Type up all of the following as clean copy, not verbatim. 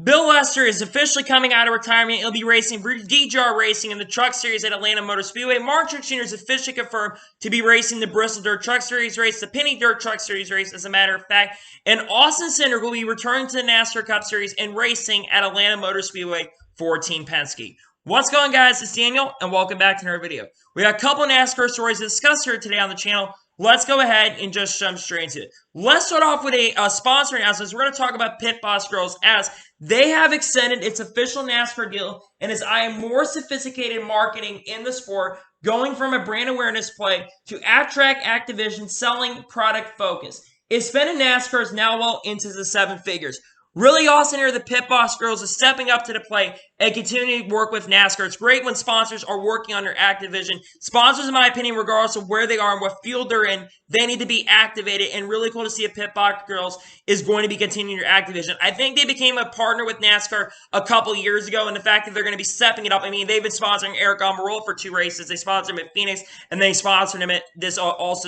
Bill Lester is officially coming out of retirement. He'll be racing for DGR Racing in the Truck Series at Atlanta Motor Speedway. Mark Truex Jr. is officially confirmed to be racing the Bristol Dirt Truck Series race, the Penny Dirt Truck Series race, as a matter of fact. And Austin Cindric will be returning to the NASCAR Cup Series and racing at Atlanta Motor Speedway for Team Penske. What's going on, guys? It's Daniel, and welcome back to another video. We got a couple NASCAR stories to discuss here today on the channel. Let's go ahead and just jump straight into it. Let's start off with a sponsor announcement. We're going to talk about Pit Boss Girls, as they have extended its official NASCAR deal, and as I am more sophisticated marketing in the sport, going from a brand awareness play to at-track Activision selling product focus. Its spend in NASCAR is now well into the seven figures. Really awesome here. The Pit Boss Girls is stepping up to the plate and continuing to work with NASCAR. It's great when sponsors are working on their Activision. Sponsors, in my opinion, regardless of where they are and what field they're in, they need to be activated, and really cool to see a Pit Boss Girls is going to be continuing their Activision. I think they became a partner with NASCAR a couple years ago, and the fact that they're going to be stepping it up. I mean, they've been sponsoring Eric Almirola for 2 races. They sponsored him at Phoenix, and they sponsored him at this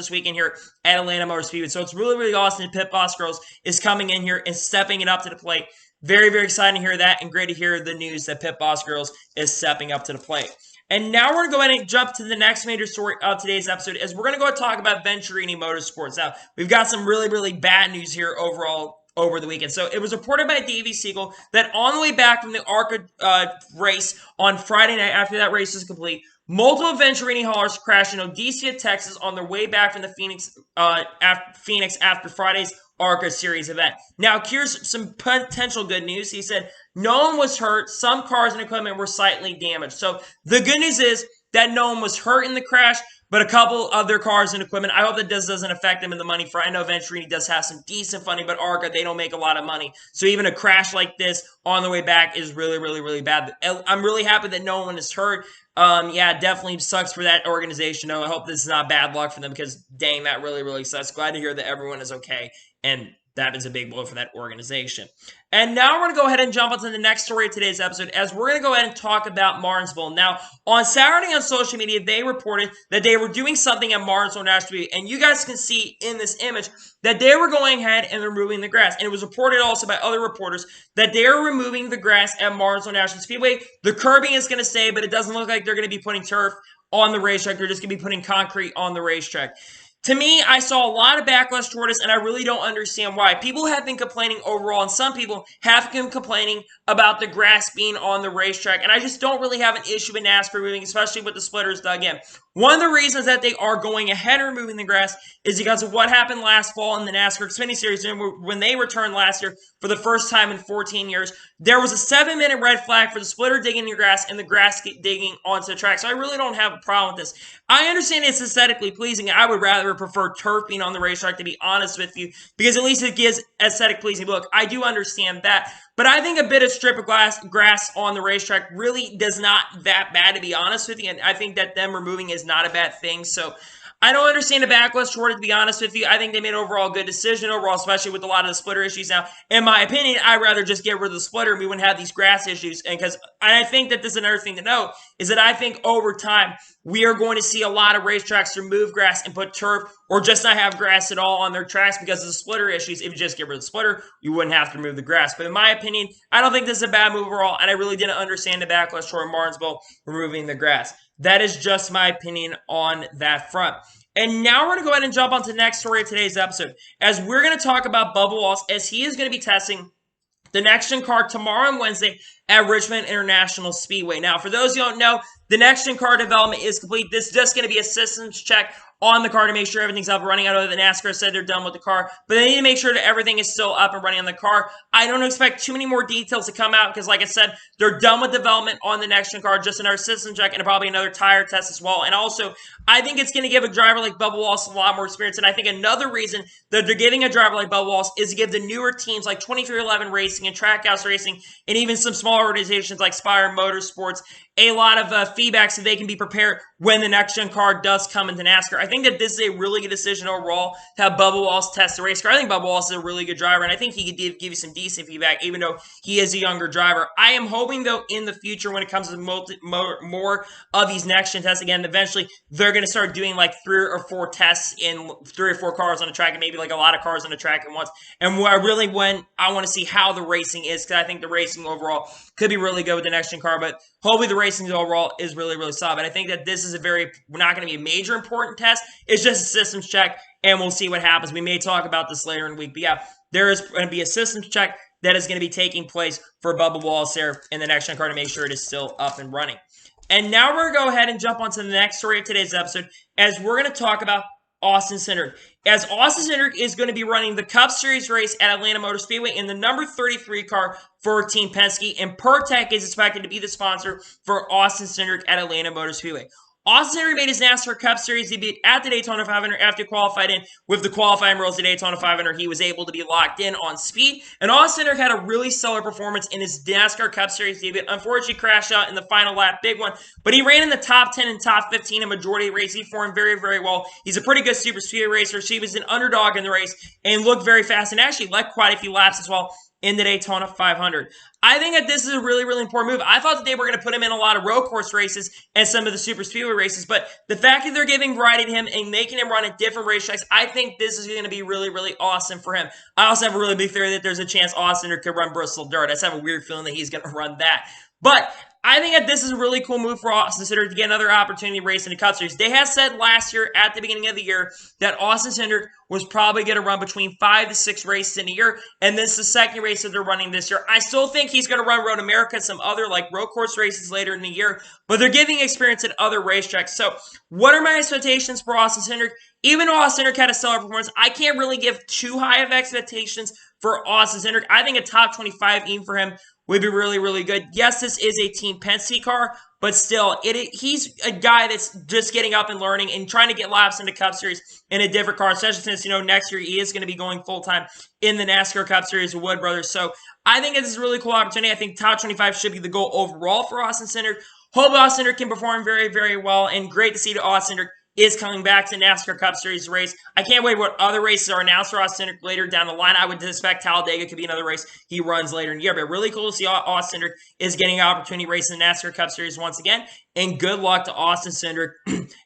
weekend here at Atlanta Motor Speedway. So it's really, really awesome that Pit Boss Girls is coming in here and stepping it up to the plate. Very, very exciting to hear that, and great to hear the news that Pit Boss Girls is stepping up to the plate. And now we're going to go ahead and jump to the next major story of today's episode, as we're going to go talk about Venturini Motorsports. Now, we've got some really, really bad news here overall over the weekend. So it was reported by Davey Siegel that on the way back from the ARCA race on Friday night, after that race was complete, multiple Venturini haulers crashed in Odessa, Texas on their way back from the Phoenix after Friday's ARCA series event. Now, here's some potential good news. He said no one was hurt. Some cars and equipment were slightly damaged. So the good news is that no one was hurt in the crash, but a couple of their cars and equipment. I hope that this doesn't affect them in the money front. I know Venturini does have some decent funding, but ARCA, they don't make a lot of money. So even a crash like this on the way back is really, really, really bad. I'm really happy that no one is hurt. Yeah, definitely sucks for that organization. I hope this is not bad luck for them, because dang, that really, really sucks. Glad to hear that everyone is okay, and that is a big blow for that organization. And now we're going to go ahead and jump into the next story of today's episode, as we're going to go ahead and talk about Martinsville. Now, on Saturday on social media, they reported that they were doing something at Martinsville National Speedway, and you guys can see in this image that they were going ahead and removing the grass. And it was reported also by other reporters that they are removing the grass at Martinsville National Speedway. The curbing is going to stay, but it doesn't look like they're going to be putting turf on the racetrack. They're just going to be putting concrete on the racetrack. To me, I saw a lot of backlash toward this, and I really don't understand why. People have been complaining overall, and some people have been complaining about the grass being on the racetrack, and I just don't really have an issue with NASCAR removing, especially with the splitters dug in. One of the reasons that they are going ahead and removing the grass is because of what happened last fall in the NASCAR Xfinity Series, when they returned last year for the first time in 14 years. There was a 7-minute red flag for the splitter digging your grass and the grass digging onto the track, so I really don't have a problem with this. I understand it's aesthetically pleasing. I would rather prefer turf being on the racetrack, to be honest with you, because at least it gives aesthetic pleasing look. I do understand that. But I think a bit of strip of grass on the racetrack really does not that bad, to be honest with you. And I think that them removing is not a bad thing. So I don't understand the backlash toward it, to be honest with you. I think they made an overall good decision overall, especially with a lot of the splitter issues. Now, in my opinion, I'd rather just get rid of the splitter and we wouldn't have these grass issues. And I think that this is another thing to note, is that I think over time, we are going to see a lot of racetracks remove grass and put turf, or just not have grass at all on their tracks because of the splitter issues. If you just get rid of the splitter, you wouldn't have to remove the grass. But in my opinion, I don't think this is a bad move overall, and I really didn't understand the backlash toward Martinsville removing the grass. That is just my opinion on that front. And now we're going to go ahead and jump on to the next story of today's episode, as we're going to talk about Bubba Wallace, as he is going to be testing the next-gen car tomorrow and Wednesday at Richmond International Speedway. Now, for those who don't know, the next-gen car development is complete. This is just going to be a systems check on the car to make sure everything's up and running. I know that NASCAR said they're done with the car, but they need to make sure that everything is still up and running on the car. I don't expect too many more details to come out because, like I said, they're done with development on the next-gen car, just another system check and probably another tire test as well. And also, I think it's going to give a driver like Bubba Wallace a lot more experience. And I think another reason that they're giving a driver like Bubba Wallace is to give the newer teams like 2311 Racing and Trackhouse Racing, and even some smaller organizations like Spire Motorsports, a lot of feedback so they can be prepared when the next-gen car does come into NASCAR. I think that this is a really good decision overall to have Bubba Wallace test the race car. I think Bubba Wallace is a really good driver, and I think he could give you some decent feedback, even though he is a younger driver. I am hoping, though, in the future, when it comes to more of these next-gen tests, again, eventually they're going to start doing like 3 or 4 tests in 3 or 4 cars on the track, and maybe like a lot of cars on the track at once. And when I want to see how the racing is, because I think the racing overall could be really good with the next-gen car, but hopefully the racing overall is really, really solid. But I think that this is not going to be a major important test. It's just a systems check, and we'll see what happens. We may talk about this later in the week, but yeah, there is going to be a systems check that is going to be taking place for Bubba Wallace there in the next-gen car to make sure it is still up and running. And now we're going to go ahead and jump on to the next story of today's episode, as we're going to talk about Austin Cindric. As Austin Cindric is going to be running the Cup Series race at Atlanta Motor Speedway in the number 33 car for Team Penske, and Pertec is expected to be the sponsor for Austin Cindric at Atlanta Motor Speedway. Austin Cindric made his NASCAR Cup Series debut at the Daytona 500 after he qualified in with the qualifying rules of the Daytona 500. He was able to be locked in on speed, and Austin Cindric had a really stellar performance in his NASCAR Cup Series debut. Unfortunately, crashed out in the final lap, big one, but he ran in the top 10 and top 15 in majority of the race. He performed very, very well. He's a pretty good super speedway racer. He was an underdog in the race and looked very fast, and actually led quite a few laps as well in the Daytona 500. I think that this is a really, really important move. I thought that they were going to put him in a lot of road course races and some of the super speedway races, but the fact that they're giving variety to him and making him run at different racetracks, I think this is going to be really, really awesome for him. I also have a really big theory that there's a chance Austin could run Bristol Dirt. I just have a weird feeling that he's going to run that. But I think that this is a really cool move for Austin Cindric to get another opportunity to race in the Cup Series. They had said last year, at the beginning of the year, that Austin Cindric was probably going to run between 5 to 6 races in a year, and this is the second race that they're running this year. I still think he's going to run Road America and some other like road course races later in the year, but they're giving experience at other racetracks. So what are my expectations for Austin Cindric? Even though Austin Cindric had a stellar performance, I can't really give too high of expectations for Austin Cindric. I think a top 25 even for him would be really, really good. Yes, this is a Team Penske car, but still, he's a guy that's just getting up and learning and trying to get laps in the Cup Series in a different car, especially since, next year he is going to be going full-time in the NASCAR Cup Series with Wood Brothers. So I think this is a really cool opportunity. I think top 25 should be the goal overall for Austin Cindric. Hope Austin Cindric can perform very, very well, and great to see that Austin Cindric is coming back to NASCAR Cup Series race. I can't wait what other races are announced for Austin Cindric later down the line. I would expect Talladega could be another race he runs later in the year. But really cool to see Austin Cindric is getting an opportunity to race in the NASCAR Cup Series once again. And good luck to Austin Cindric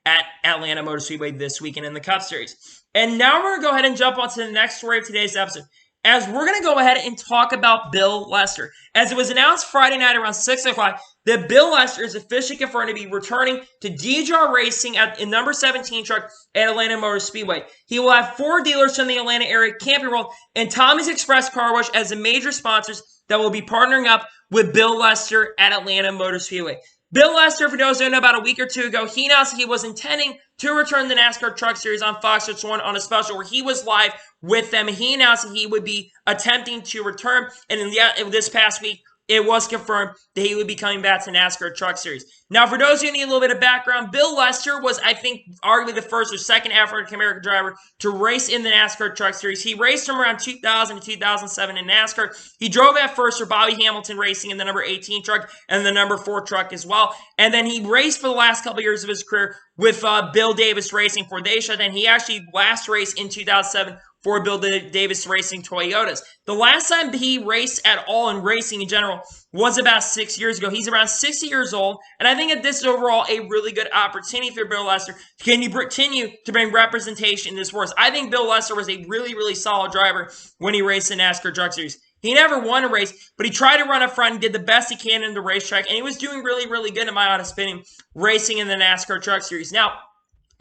at Atlanta Motor Speedway this weekend in the Cup Series. And now we're going to go ahead and jump on to the next story of today's episode, as we're going to go ahead and talk about Bill Lester. As it was announced Friday night around 6 o'clock, that Bill Lester is officially confirmed to be returning to DGR Racing in number 17 truck at Atlanta Motor Speedway. He will have 4 dealers from the Atlanta area, Camping World, and Tommy's Express Car Wash as the major sponsors that will be partnering up with Bill Lester at Atlanta Motor Speedway. Bill Lester, for those who don't know, about a week or two ago, he announced that he was intending to return the NASCAR Truck Series on Fox Sports 1 on a special where he was live with them. He announced that he would be attempting to return, and in this past week, it was confirmed that he would be coming back to NASCAR Truck Series. Now, for those who need a little bit of background, Bill Lester was, I think, arguably the first or second African-American driver to race in the NASCAR Truck Series. He raced from around 2000 to 2007 in NASCAR. He drove at first for Bobby Hamilton Racing in the number 18 truck and the number 4 truck as well. And then he raced for the last couple years of his career with Bill Davis Racing for Dacia. Then he actually last raced in 2007 for Bill Davis Racing Toyotas. The last time he raced at all in racing in general was about 6 years ago. He's around 60 years old, and I think that this is overall a really good opportunity for Bill Lester to continue to bring representation in this sport. I think Bill Lester was a really, really solid driver when he raced in NASCAR Truck Series. He never won a race, but he tried to run up front and did the best he can in the racetrack, and he was doing really, really good, in my honest opinion, racing in the NASCAR Truck Series. Now,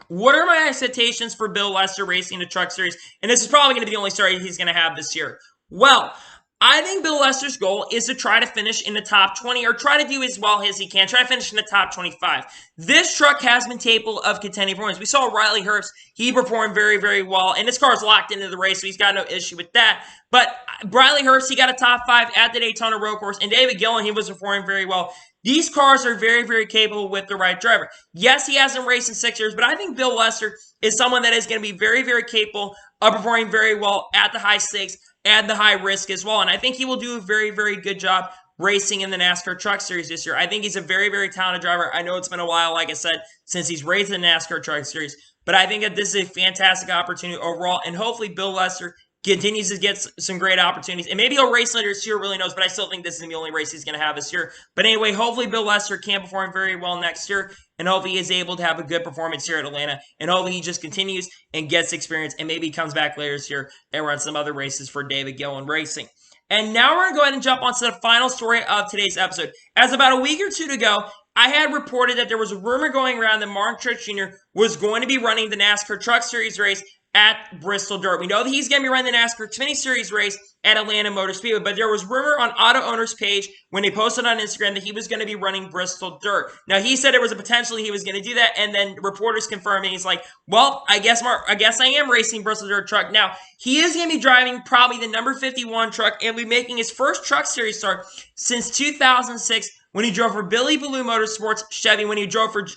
what are my expectations for Bill Lester racing the Truck Series? And this is probably going to be the only story he's going to have this year. Well, I think Bill Lester's goal is to try to finish in the top 20 or try to do as well as he can. Try to finish in the top 25. This truck has been capable of contending performance. We saw Riley Herbst. He performed very, very well. And his car is locked into the race, so he's got no issue with that. But Riley Herbst, he got a top 5 at the Daytona Road Course. And David Gillen, he was performing very well. These cars are very, very capable with the right driver. Yes, he hasn't raced in 6 years, but I think Bill Lester is someone that is going to be very, very capable of performing very well at the high stakes and the high risk as well. And I think he will do a very, very good job racing in the NASCAR Truck Series this year. I think he's a very, very talented driver. I know it's been a while, like I said, since he's raced in the NASCAR Truck Series. but I think that this is a fantastic opportunity overall, and hopefully Bill Lester continues to get some great opportunities. And maybe he'll race later this year, really knows, but I still think this is the only race he's going to have this year. But anyway, hopefully Bill Lester can perform very well next year, and hopefully he is able to have a good performance here at Atlanta, and hopefully he just continues and gets experience, and maybe he comes back later this year and runs some other races for David Gillen Racing. And now we're going to go ahead and jump onto the final story of today's episode. As about a week or two ago, I had reported that there was a rumor going around that Martin Truex Jr. was going to be running the NASCAR Truck Series race at Bristol Dirt. We know that he's going to be running the NASCAR Xfinity Series race at Atlanta Motor Speedway, but there was rumor on Auto Owner's page when they posted on Instagram that he was going to be running Bristol Dirt. Now, he said there was a potential he was going to do that, and then reporters confirmed, and he's like, well, I guess I am racing Bristol Dirt truck. Now, he is going to be driving probably the number 51 truck and will be making his first Truck Series start since 2006 when he drove for Billy Baloo Motorsports Chevy, when he drove for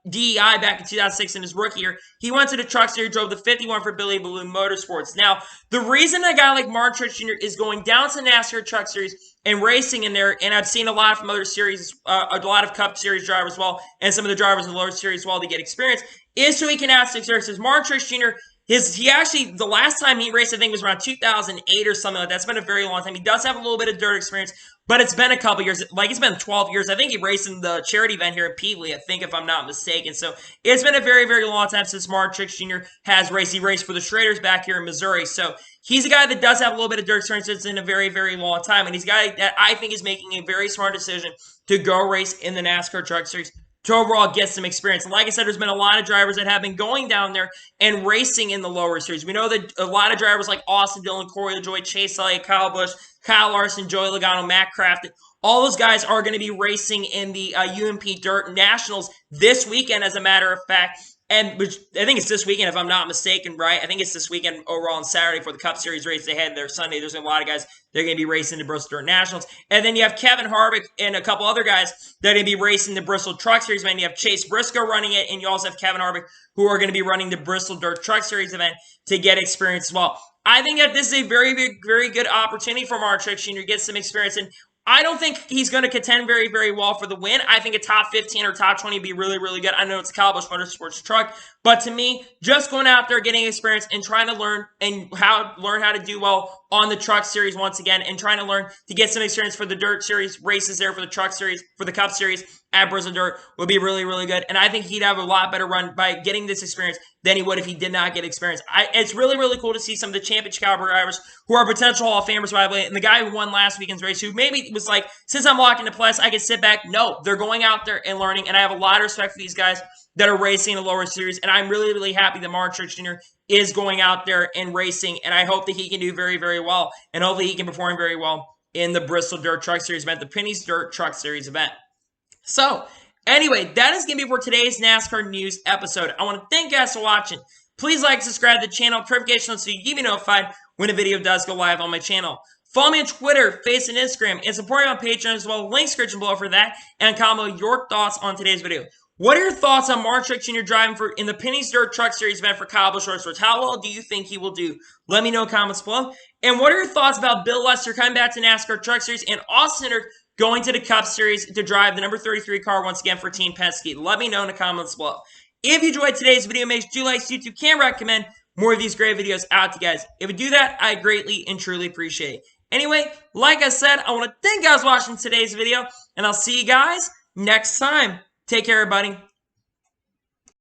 DEI back in 2006 in his rookie year. He went to the Truck Series, drove the 51 for Billy Baloo Motorsports. Now, the reason a guy like Martin Truex Jr. is going down to NASCAR Truck Series and racing in there, and I've seen a lot from other series, a lot of Cup Series drivers as well, and some of the drivers in the lower series as well to get experience, is so he can ask experiences. Martin Truex Jr., the last time he raced, I think, was around 2008 or something like that. It's been a very long time. He does have a little bit of dirt experience, but it's been a couple years. Like, it's been 12 years. I think he raced in the charity event here at Peavey, I think, if I'm not mistaken. So, it's been a very, very long time since Martin Truex Jr. has raced. He raced for the Schraders back here in Missouri. So, he's a guy that does have a little bit of dirt experience. It's in a very, very long time. And he's a guy that I think is making a very smart decision to go race in the NASCAR Truck Series to overall get some experience. And like I said, there's been a lot of drivers that have been going down there and racing in the lower series. We know that a lot of drivers like Austin Dillon, Corey LaJoie, Chase Elliott, Kyle Busch, Kyle Larson, Joey Logano, Matt Craft, all those guys are going to be racing in the UMP Dirt Nationals this weekend, as a matter of fact. And which I think it's this weekend, if I'm not mistaken, right? I think it's this weekend overall on Saturday for the Cup Series race they had there Sunday. There's a lot of guys that are going to be racing the Bristol Dirt Nationals. And then you have Kevin Harvick and a couple other guys that are going to be racing the Bristol Truck Series event. You have Chase Briscoe running it, and you also have Kevin Harvick who are going to be running the Bristol Dirt Truck Series event to get experience as well. I think that this is a very, very, very good opportunity for Martin Truex Jr. to get some experience. And I don't think he's going to contend very, very well for the win. I think a top 15 or top 20 would be really, really good. I know it's a Kyle Busch Motorsports truck, but to me, just going out there, getting experience, and trying to learn how to do well on the Truck Series once again, and trying to learn to get some experience for the Dirt Series races there for the Truck Series, for the Cup Series at Bristol Dirt would be really, really good. And I think he'd have a lot better run by getting this experience than he would if he did not get experience. It's really, really cool to see some of the championship caliber drivers who are potential Hall of Famers, by the way. And the guy who won last weekend's race, who maybe was like, since I'm locked into plus, I can sit back. No, they're going out there and learning. And I have a lot of respect for these guys that are racing in the lower series. And I'm really, really happy that Martin Truex Jr. is going out there and racing. And I hope that he can do very, very well. And hopefully he can perform very well in the Bristol Dirt Truck Series event, the Penny's Dirt Truck Series event. So, anyway, that is going to be for today's NASCAR news episode. I want to thank you guys for watching. Please like, subscribe to the channel, notification so you can be notified when a video does go live on my channel. Follow me on Twitter, Facebook, and Instagram, and support me on Patreon as well. Link description below for that, and comment your thoughts on today's video. What are your thoughts on Martin Truex Jr. driving in the Penny's Dirt Truck Series event for Kyle Busch Motorsports? How well do you think he will do? Let me know in comments below. And what are your thoughts about Bill Lester coming back to NASCAR Truck Series and Austin Cindric going to the Cup Series to drive the number 33 car once again for Team Penske? Let me know in the comments below. If you enjoyed today's video, make sure you like so YouTube can recommend more of these great videos out to you guys. If you do that, I greatly and truly appreciate it. Anyway, like I said, I want to thank you guys for watching today's video, and I'll see you guys next time. Take care, everybody.